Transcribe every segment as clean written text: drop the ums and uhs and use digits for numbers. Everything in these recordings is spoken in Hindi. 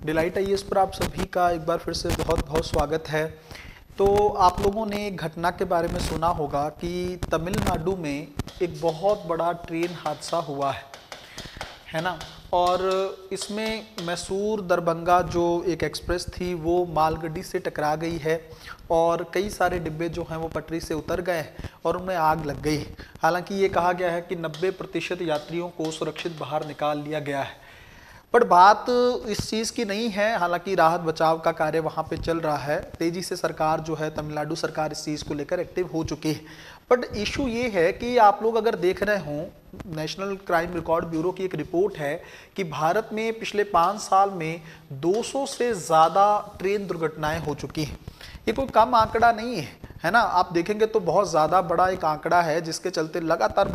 डिलाइट आईएएस पर आप सभी का एक बार फिर से बहुत बहुत स्वागत है। तो आप लोगों ने एक घटना के बारे में सुना होगा कि तमिलनाडु में एक बहुत बड़ा ट्रेन हादसा हुआ है ना। और इसमें मैसूर दरभंगा जो एक एक्सप्रेस थी वो मालगाड़ी से टकरा गई है और कई सारे डिब्बे जो हैं वो पटरी से उतर गए और उनमें आग लग गई। हालांकि ये कहा गया है कि 90% यात्रियों को सुरक्षित बाहर निकाल लिया गया है। पर बात इस चीज़ की नहीं है, हालांकि राहत बचाव का कार्य वहाँ पे चल रहा है। तेजी से सरकार जो है, तमिलनाडु सरकार इस चीज़ को लेकर एक्टिव हो चुकी है। बट इशू ये है कि आप लोग अगर देख रहे हो, नेशनल क्राइम रिकॉर्ड ब्यूरो की एक रिपोर्ट है कि भारत में पिछले 5 साल में 200 से ज़्यादा ट्रेन दुर्घटनाएं हो चुकी हैं। ये कोई कम आंकड़ा नहीं है ना। आप देखेंगे तो बहुत ज़्यादा बड़ा एक आंकड़ा है, जिसके चलते लगातार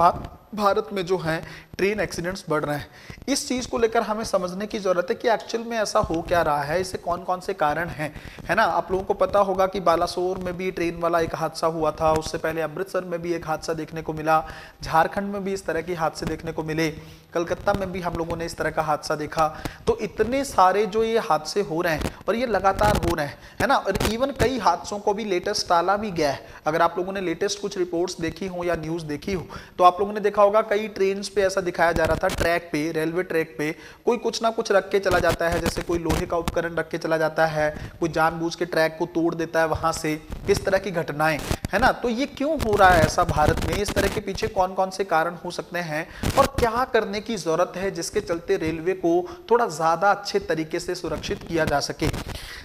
भारत में जो है ट्रेन एक्सीडेंट्स बढ़ रहे हैं। इस चीज़ को लेकर हमें समझने की ज़रूरत है कि एक्चुअल में ऐसा हो क्या रहा है, इससे कौन कौन से कारण हैं, है ना। आप लोगों को पता होगा कि बालासोर में भी ट्रेन वाला एक हादसा हुआ था, उससे पहले अमृतसर में भी एक हादसा देखने को मिला, झारखंड में भी इस तरह के हादसे देखने को मिले, कलकत्ता में भी हम लोगों ने इस तरह का हादसा देखा। तो इतने सारे जो ये हादसे हो रहे हैं और ये लगातार हो रहे हैं, है ना। और इवन कई हादसों को भी लेटेस्ट टाला भी गया है। अगर आप लोगों ने लेटेस्ट कुछ रिपोर्ट्स देखी हो या न्यूज़ देखी हो तो आप लोगों ने देखा होगा कई ट्रेन पे ऐसा दिखाया जा रहा था, ट्रैक पे, रेलवे ट्रैक पे कोई कुछ ना कुछ रख के चला जाता है, जैसे कोई लोहे का उपकरण रख के चला जाता है, कोई जानबूझ के ट्रैक को तोड़ देता है वहां से। इस तरह की घटनाएं, है ना। तो ये क्यों हो रहा है ऐसा भारत में, इस तरह के पीछे कौन कौन से कारण हो सकते हैं और क्या करने की जरूरत है जिसके चलते रेलवे को थोड़ा ज्यादा अच्छे तरीके से सुरक्षित किया जा सके।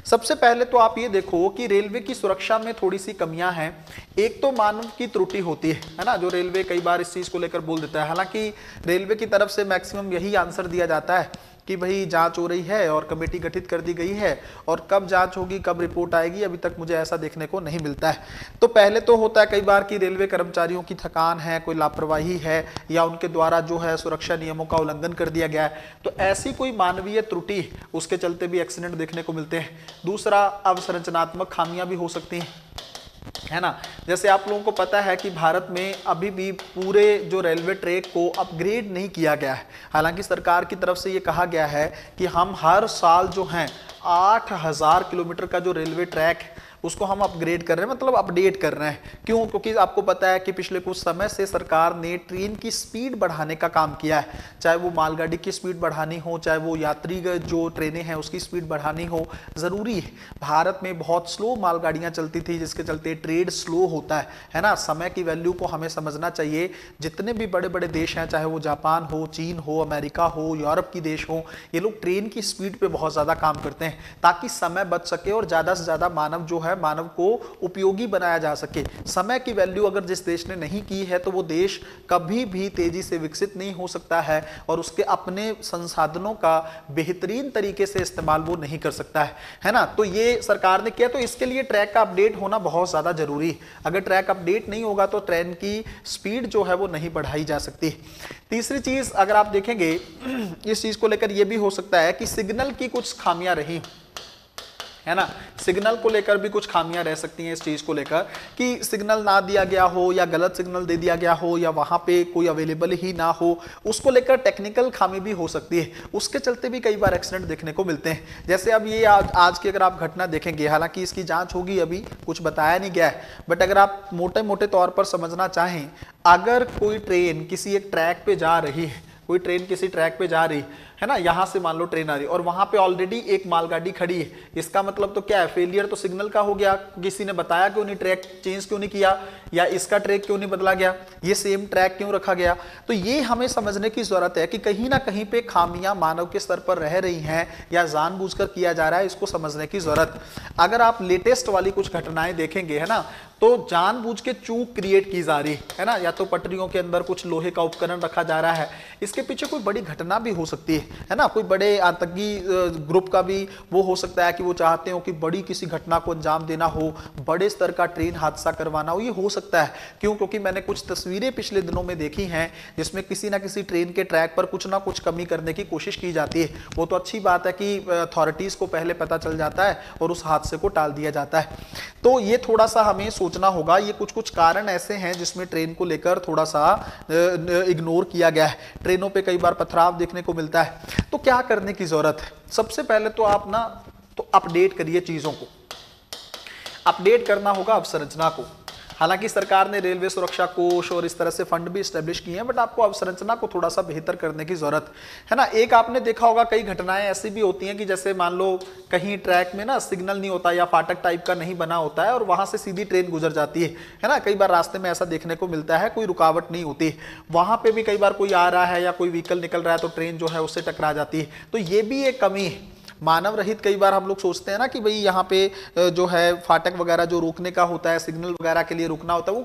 सबसे पहले तो आप ये देखो कि रेलवे की सुरक्षा में थोड़ी सी कमियां हैं। एक तो मानव की त्रुटि होती है ना, जो रेलवे कई बार इस चीज को लेकर बोल देता है। हालांकि रेलवे की तरफ से मैक्सिमम यही आंसर दिया जाता है कि भाई जांच हो रही है और कमेटी गठित कर दी गई है, और कब जांच होगी, कब रिपोर्ट आएगी, अभी तक मुझे ऐसा देखने को नहीं मिलता है। तो पहले तो होता है कई बार कि रेलवे कर्मचारियों की थकान है, कोई लापरवाही है, या उनके द्वारा जो है सुरक्षा नियमों का उल्लंघन कर दिया गया है। तो ऐसी कोई मानवीय त्रुटि, उसके चलते भी एक्सीडेंट देखने को मिलते हैं। दूसरा, अवसंरचनात्मक खामियां भी हो सकती हैं, है ना। जैसे आप लोगों को पता है कि भारत में अभी भी पूरे जो रेलवे ट्रैक को अपग्रेड नहीं किया गया है। हालांकि सरकार की तरफ से ये कहा गया है कि हम हर साल जो है 8000 किलोमीटर का जो रेलवे ट्रैक है उसको हम अपग्रेड कर रहे हैं, मतलब अपडेट कर रहे हैं। क्यों? क्योंकि आपको पता है कि पिछले कुछ समय से सरकार ने ट्रेन की स्पीड बढ़ाने का काम किया है, चाहे वो मालगाड़ी की स्पीड बढ़ानी हो, चाहे वो यात्री जो ट्रेनें हैं उसकी स्पीड बढ़ानी हो। ज़रूरी है, भारत में बहुत स्लो मालगाड़ियाँ चलती थी, जिसके चलते ट्रेड स्लो होता है ना। समय की वैल्यू को हमें समझना चाहिए। जितने भी बड़े बड़े देश हैं, चाहे वो जापान हो, चीन हो, अमेरिका हो, यूरोप की देश हो, ये लोग ट्रेन की स्पीड पे बहुत ज़्यादा काम करते हैं ताकि समय बच सके और ज़्यादा से ज़्यादा मानव जो है, मानव को उपयोगी बनाया जा सके। समय की वैल्यू अगर जिस देश ने नहीं की है तो वो देश कभी भी तेजी से विकसित नहीं हो सकता है और उसके अपने संसाधनों का बेहतरीन तरीके से इस्तेमाल वो नहीं कर सकता है ना। तो ये सरकार ने किया, तो इसके लिए ट्रैक का अपडेट होना बहुत ज्यादा जरूरी है। अगर ट्रैक अपडेट नहीं होगा तो ट्रेन की स्पीड जो है वो नहीं बढ़ाई जा सकती। तीसरी चीज अगर आप देखेंगे इस चीज को लेकर यह भी हो सकता है कि सिग्नल की कुछ खामियां रही, है ना। सिग्नल को लेकर भी कुछ खामियां रह सकती हैं इस चीज को लेकर कि सिग्नल ना दिया गया हो या गलत सिग्नल दे दिया गया हो या वहां पे कोई अवेलेबल ही ना हो, उसको लेकर टेक्निकल खामी भी हो सकती है। उसके चलते भी कई बार एक्सीडेंट देखने को मिलते हैं। जैसे अब ये आज की अगर आप घटना देखेंगे, हालांकि इसकी जांच होगी, अभी कुछ बताया नहीं गया है, बट अगर आप मोटे मोटे तौर पर समझना चाहें, अगर कोई ट्रेन किसी एक ट्रैक पे जा रही है, कोई ट्रेन किसी ट्रैक पे जा रही है ना, यहां से मान लो ट्रेन आ रही और वहां पे ऑलरेडी एक मालगाड़ी खड़ी है, इसका मतलब तो क्या है, फेलियर तो सिग्नल का हो गया। किसी ने बताया क्यों नहीं, ट्रैक चेंज क्यों नहीं किया, या इसका ट्रैक क्यों नहीं बदला गया, ये सेम ट्रैक क्यों रखा गया। तो ये हमें समझने की जरूरत है कि कहीं ना कहीं पे खामियां मानव के स्तर पर रह रही हैं या जानबूझकर किया जा रहा है, इसको समझने की जरूरत। अगर आप लेटेस्ट वाली कुछ घटनाएं देखेंगे, है ना, तो जानबूझ के चूक क्रिएट की जा रही है ना, या तो पटरियों के अंदर कुछ लोहे का उपकरण रखा जा रहा है, इसके पीछे कोई बड़ी घटना भी हो सकती है ना। कोई बड़े आतंकी ग्रुप का भी वो हो सकता है कि वो चाहते हो कि बड़ी किसी घटना को अंजाम देना हो, बड़े स्तर का ट्रेन हादसा करवाना हो, ये हो सकता है। क्यों? क्योंकि मैंने कुछ तस्वीरें पिछले दिनों में देखी हैं जिसमें किसी ना किसी ट्रेन के ट्रैक पर कुछ ना कुछ कमी करने की कोशिश की जाती है। वो तो अच्छी बात है कि अथॉरिटीज को पहले पता चल जाता है और उस हादसे को टाल दिया जाता है। तो ये थोड़ा सा हमें सोचना होगा। ये कुछ कुछ कारण ऐसे हैं जिसमें ट्रेन को लेकर थोड़ा सा इग्नोर किया गया है। ट्रेनों पे कई बार पथराव देखने को मिलता है। तो क्या करने की जरूरत है? सबसे पहले तो आप ना तो अपडेट करिए चीजों को, अपडेट करना होगा अवसंरचना को। हालांकि सरकार ने रेलवे सुरक्षा कोष और इस तरह से फंड भी स्टैब्लिश किए हैं, बट आपको अवसंरचना को थोड़ा सा बेहतर करने की जरूरत है ना। एक आपने देखा होगा कई घटनाएं ऐसी भी होती हैं कि जैसे मान लो कहीं ट्रैक में ना सिग्नल नहीं होता या फाटक टाइप का नहीं बना होता है और वहां से सीधी ट्रेन गुजर जाती है ना। कई बार रास्ते में ऐसा देखने को मिलता है, कोई रुकावट नहीं होती, वहां पे भी कई बार कोई आ रहा है या कोई व्हीकल निकल रहा है तो ट्रेन जो है उससे टकरा जाती है। तो ये भी एक कमी है, मानव रहित। कई बार हम लोग सोचते हैं ना कि भाई यहाँ पे जो है फाटक वगैरह जो रोकने का होता है, सिग्नल वगैरह के लिए रुकना होता है, वो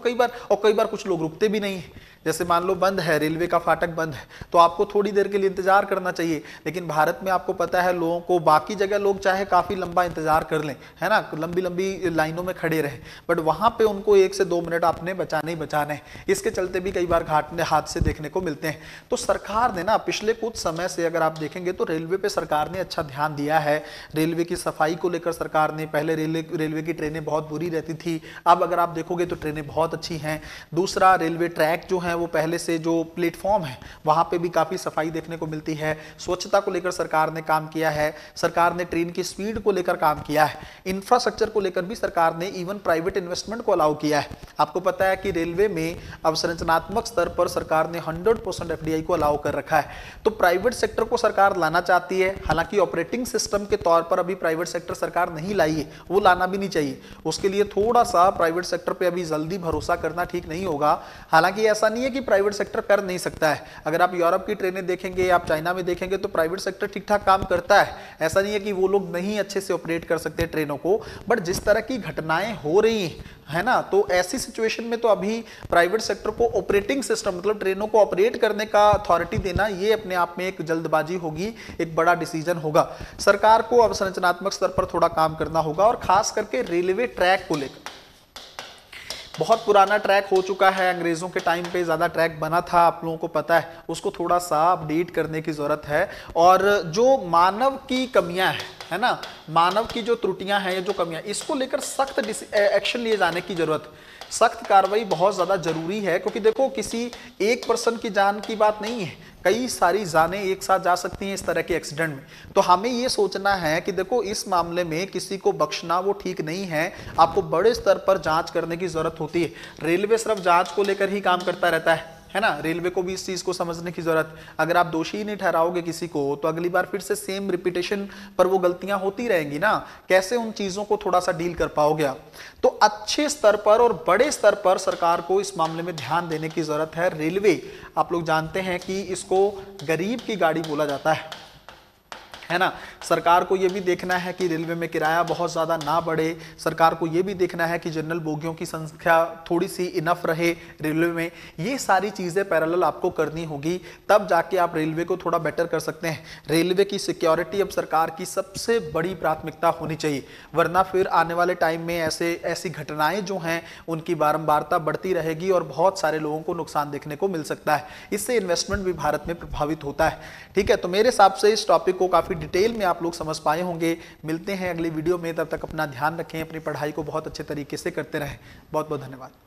कई बार कुछ लोग रुकते भी नहीं है। जैसे मान लो बंद है, रेलवे का फाटक बंद है, तो आपको थोड़ी देर के लिए इंतजार करना चाहिए। लेकिन भारत में आपको पता है लोगों को, बाकी जगह लोग चाहे काफी लंबा इंतजार कर लें, है ना, लंबी लंबी लाइनों में खड़े रहे, बट वहां पे उनको 1 से 2 मिनट आपने बचाने ही बचाने हैं। इसके चलते भी कई बार हादसे देखने को मिलते हैं। तो सरकार ने ना पिछले कुछ समय से अगर आप देखेंगे तो रेलवे पे सरकार ने अच्छा ध्यान दिया है। रेलवे की सफाई को लेकर सरकार ने, पहले रेलवे की ट्रेनें बहुत बुरी रहती थी, अब अगर आप देखोगे तो ट्रेनें बहुत अच्छी हैं। दूसरा, रेलवे ट्रैक जो है वो पहले से जो प्लेटफॉर्म है वहां पे भी काफी सफाई देखने को मिलती है। स्वच्छता को लेकर सरकार ने काम किया है, सरकार ने ट्रेन की स्पीड को लेकर काम किया है, इंफ्रास्ट्रक्चर को लेकर भी सरकार ने इवन प्राइवेट इन्वेस्टमेंट को अलाउ किया है। आपको पता है कि रेलवे में अवसंरचनात्मक स्तर पर सरकार ने 100% एफडीआई को अलाउ कर रखा है। तो प्राइवेट सेक्टर को सरकार लाना चाहती है। हालांकि ऑपरेटिंग सिस्टम के तौर पर अभी प्राइवेट सेक्टर सरकार नहीं लाई है, वो लाना भी नहीं चाहिए। उसके लिए थोड़ा सा प्राइवेट सेक्टर पे अभी जल्दी भरोसा करना ठीक नहीं होगा। हालांकि ऐसा नहीं है कि प्राइवेट सेक्टर कर नहीं सकता है। अगर आप यूरोप की ट्रेनें देखेंगे, आप चाइना में देखेंगे तो प्राइवेट सेक्टर ठीक ठाक काम करता है। ऐसा नहीं है कि वो लोग नहीं अच्छे से ऑपरेट कर सकते ट्रेनों को, बट जिस तरह की घटनाएं हो रही है ना, तो ऐसी सिचुएशन में तो अभी प्राइवेट सेक्टर को ऑपरेटिंग सिस्टम, मतलब ट्रेनों को ऑपरेट करने का अथॉरिटी देना, ये अपने आप में एक जल्दबाजी होगी, एक बड़ा डिसीजन होगा। सरकार को अवसंरचनात्मक स्तर पर थोड़ा काम करना होगा और खास करके रेलवे ट्रैक को लेकर। बहुत पुराना ट्रैक हो चुका है, अंग्रेजों के टाइम पे ज्यादा ट्रैक बना था, आप लोगों को पता है, उसको थोड़ा सा अपडेट करने की जरूरत है। और जो मानव की कमियां है ना, मानव की जो त्रुटियां हैं, जो कमियां, इसको लेकर सख्त एक्शन लिए जाने की जरूरत है। सख्त कार्रवाई बहुत ज्यादा जरूरी है, क्योंकि देखो किसी एक पर्सन की जान की बात नहीं है, कई सारी जानें एक साथ जा सकती हैं इस तरह के एक्सीडेंट में। तो हमें ये सोचना है कि देखो इस मामले में किसी को बख्शना वो ठीक नहीं है, आपको बड़े स्तर पर जांच करने की जरूरत होती है। रेलवे सिर्फ जांच को लेकर ही काम करता रहता है ना। रेलवे को भी इस चीज को समझने की जरूरत, अगर आप दोषी ही नहीं ठहराओगे किसी को तो अगली बार फिर से सेम रिपीटेशन पर वो गलतियां होती रहेंगी ना, कैसे उन चीजों को थोड़ा सा डील कर पाओगे आप। तो अच्छे स्तर पर और बड़े स्तर पर सरकार को इस मामले में ध्यान देने की जरूरत है। रेलवे, आप लोग जानते हैं कि इसको गरीब की गाड़ी बोला जाता है ना। सरकार को यह भी देखना है कि रेलवे में किराया बहुत ज़्यादा ना बढ़े, सरकार को यह भी देखना है कि जनरल बोगियों की संख्या थोड़ी सी इनफ रहे रेलवे में। ये सारी चीज़ें पैरेलल आपको करनी होगी, तब जाके आप रेलवे को थोड़ा बेटर कर सकते हैं। रेलवे की सिक्योरिटी अब सरकार की सबसे बड़ी प्राथमिकता होनी चाहिए, वरना फिर आने वाले टाइम में ऐसी घटनाएं जो हैं उनकी बारंबारता बढ़ती रहेगी और बहुत सारे लोगों को नुकसान देखने को मिल सकता है। इससे इन्वेस्टमेंट भी भारत में प्रभावित होता है। ठीक है, तो मेरे हिसाब से इस टॉपिक को काफ़ी डिटेल में आप लोग समझ पाए होंगे। मिलते हैं अगली वीडियो में, तब तक अपना ध्यान रखें, अपनी पढ़ाई को बहुत अच्छे तरीके से करते रहें। बहुत बहुत धन्यवाद।